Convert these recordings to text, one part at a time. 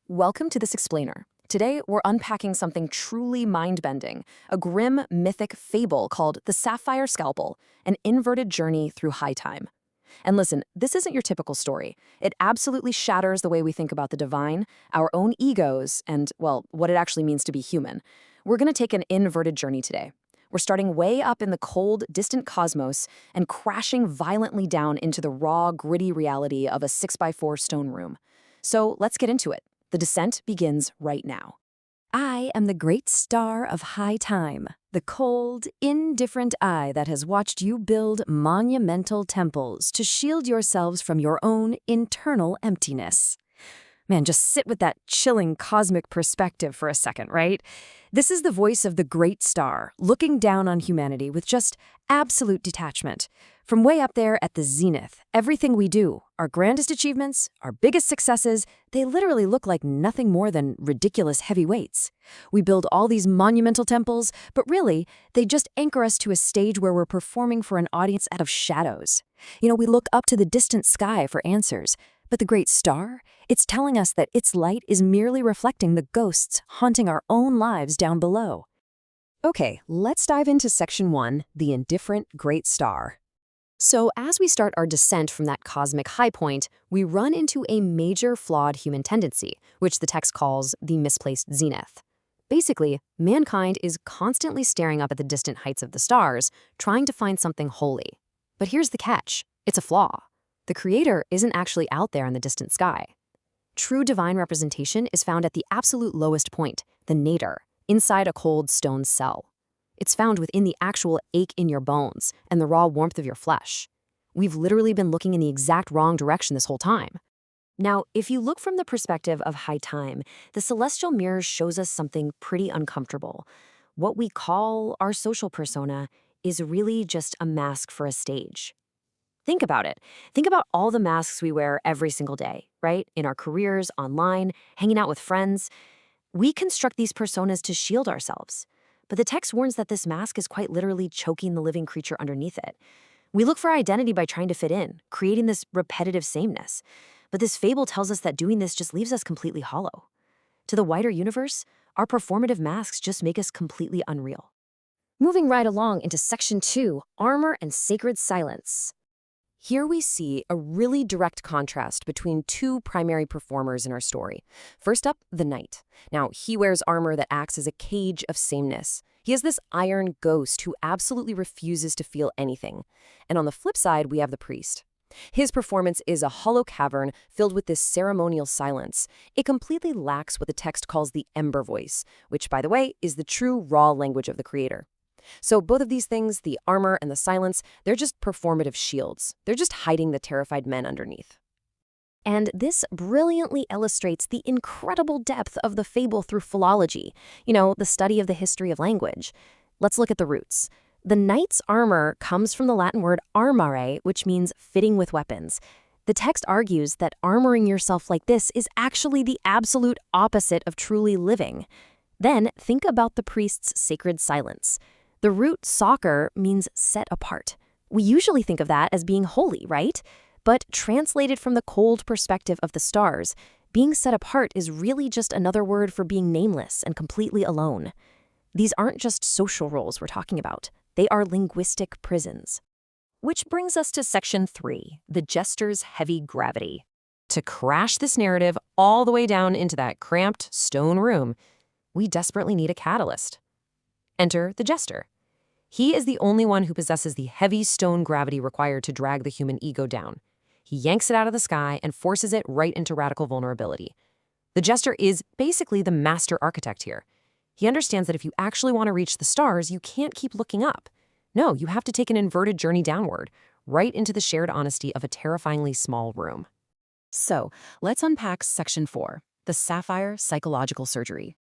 Welcome to this explainer. Today, we're unpacking something truly mind-bending, a grim, mythic fable called the Sapphire Scalpel, an inverted journey through high time. And listen, this isn't your typical story. It absolutely shatters the way we think about the divine, our own egos, and, well, what it actually means to be human. We're going to take an inverted journey today. We're starting way up in the cold, distant cosmos and crashing violently down into the raw, gritty reality of a 6x4 stone room. So let's get into it. The descent begins right now. I am the great star of high time, the cold, indifferent eye that has watched you build monumental temples to shield yourselves from your own internal emptiness. Man, just sit with that chilling cosmic perspective for a second, right? This is the voice of the great star, looking down on humanity with just absolute detachment. From way up there at the zenith, everything we do, our grandest achievements, our biggest successes, they literally look like nothing more than ridiculous heavy weights. We build all these monumental temples, but really, they just anchor us to a stage where we're performing for an audience out of shadows. We look up to the distant sky for answers, but the great star, it's telling us that its light is merely reflecting the ghosts haunting our own lives down below. Okay, let's dive into Section 1, the Indifferent Great Star. So as we start our descent from that cosmic high point, we run into a major flawed human tendency, which the text calls the misplaced zenith. Basically, mankind is constantly staring up at the distant heights of the stars, trying to find something holy. But here's the catch. It's a flaw. The Creator isn't actually out there in the distant sky. True divine representation is found at the absolute lowest point, the nadir, inside a cold stone cell. It's found within the actual ache in your bones and the raw warmth of your flesh. We've literally been looking in the exact wrong direction this whole time. Now, if you look from the perspective of high time, the celestial mirror shows us something pretty uncomfortable. What we call our social persona is really just a mask for a stage. Think about it. Think about all the masks we wear every single day, right? In our careers, online, hanging out with friends. We construct these personas to shield ourselves. But the text warns that this mask is quite literally choking the living creature underneath it. We look for identity by trying to fit in, creating this repetitive sameness. But this fable tells us that doing this just leaves us completely hollow. To the wider universe, our performative masks just make us completely unreal. Moving right along into Section 2, Armor and Sacred Silence. Here we see a really direct contrast between two primary performers in our story. First up, the knight. Now, he wears armor that acts as a cage of sameness. He is this iron ghost who absolutely refuses to feel anything. And on the flip side, we have the priest. His performance is a hollow cavern filled with this ceremonial silence. It completely lacks what the text calls the ember voice, which, by the way, is the true raw language of the Creator. So both of these things, the armor and the silence, they're just performative shields. They're just hiding the terrified men underneath. And this brilliantly illustrates the incredible depth of the fable through philology, the study of the history of language. Let's look at the roots. The knight's armor comes from the Latin word armare, which means fitting with weapons. The text argues that armoring yourself like this is actually the absolute opposite of truly living. Then think about the priest's sacred silence. The root soccer means set apart. We usually think of that as being holy, right? But translated from the cold perspective of the stars, being set apart is really just another word for being nameless and completely alone. These aren't just social roles we're talking about. They are linguistic prisons. Which brings us to Section 3, the jester's heavy gravity. To crash this narrative all the way down into that cramped stone room, we desperately need a catalyst. Enter the jester. He is the only one who possesses the heavy stone gravity required to drag the human ego down. He yanks it out of the sky and forces it right into radical vulnerability. The jester is basically the master architect here. He understands that if you actually want to reach the stars, you can't keep looking up. No, you have to take an inverted journey downward, right into the shared honesty of a terrifyingly small room. So, let's unpack Section 4, the Sapphire Psychological Surgery.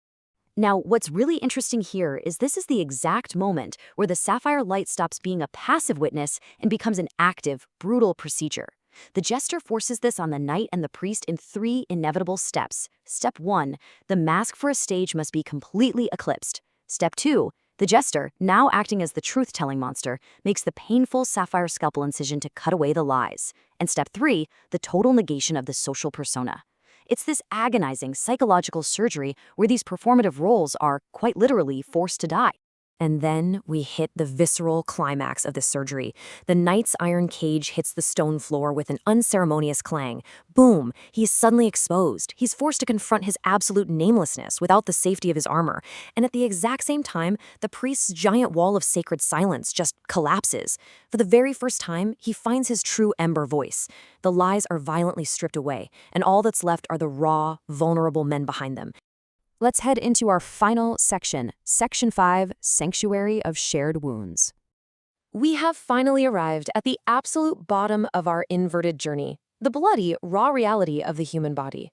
Now, what's really interesting here is this is the exact moment where the sapphire light stops being a passive witness and becomes an active, brutal procedure. The jester forces this on the knight and the priest in 3 inevitable steps. Step 1, the mask for a stage must be completely eclipsed. Step 2, the jester, now acting as the truth-telling monster, makes the painful sapphire scalpel incision to cut away the lies. And step 3, the total negation of the social persona. It's this agonizing psychological surgery where these performative roles are, quite literally, forced to die. And then we hit the visceral climax of the surgery. The knight's iron cage hits the stone floor with an unceremonious clang. Boom! He's suddenly exposed. He's forced to confront his absolute namelessness without the safety of his armor. And at the exact same time, the priest's giant wall of sacred silence just collapses. For the very first time, he finds his true ember voice. The lies are violently stripped away, and all that's left are the raw, vulnerable men behind them. Let's head into our final section, Section 5, Sanctuary of Shared Wounds. We have finally arrived at the absolute bottom of our inverted journey, the bloody, raw reality of the human body.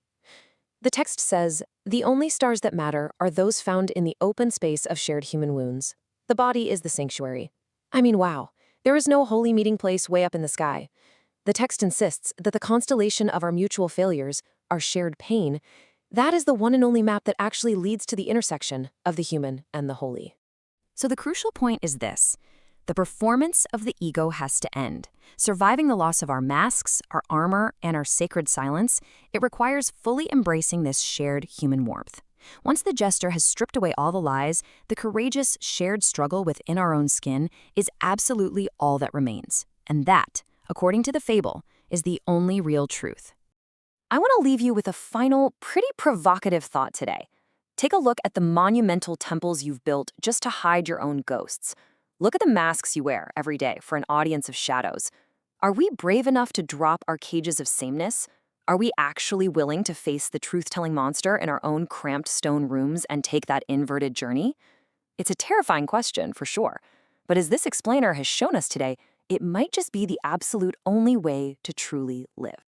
The text says, "The only stars that matter are those found in the open space of shared human wounds. The body is the sanctuary." I mean, wow, there is no holy meeting place way up in the sky. The text insists that the constellation of our mutual failures, our shared pain, that is the one and only map that actually leads to the intersection of the human and the holy. So the crucial point is this. The performance of the ego has to end. Surviving the loss of our masks, our armor, and our sacred silence, it requires fully embracing this shared human warmth. Once the jester has stripped away all the lies, the courageous shared struggle within our own skin is absolutely all that remains. And that, according to the fable, is the only real truth. I want to leave you with a final, pretty provocative thought today. Take a look at the monumental temples you've built just to hide your own ghosts. Look at the masks you wear every day for an audience of shadows. Are we brave enough to drop our cages of sameness? Are we actually willing to face the truth-telling monster in our own cramped stone rooms and take that inverted journey? It's a terrifying question, for sure. But as this explainer has shown us today, it might just be the absolute only way to truly live.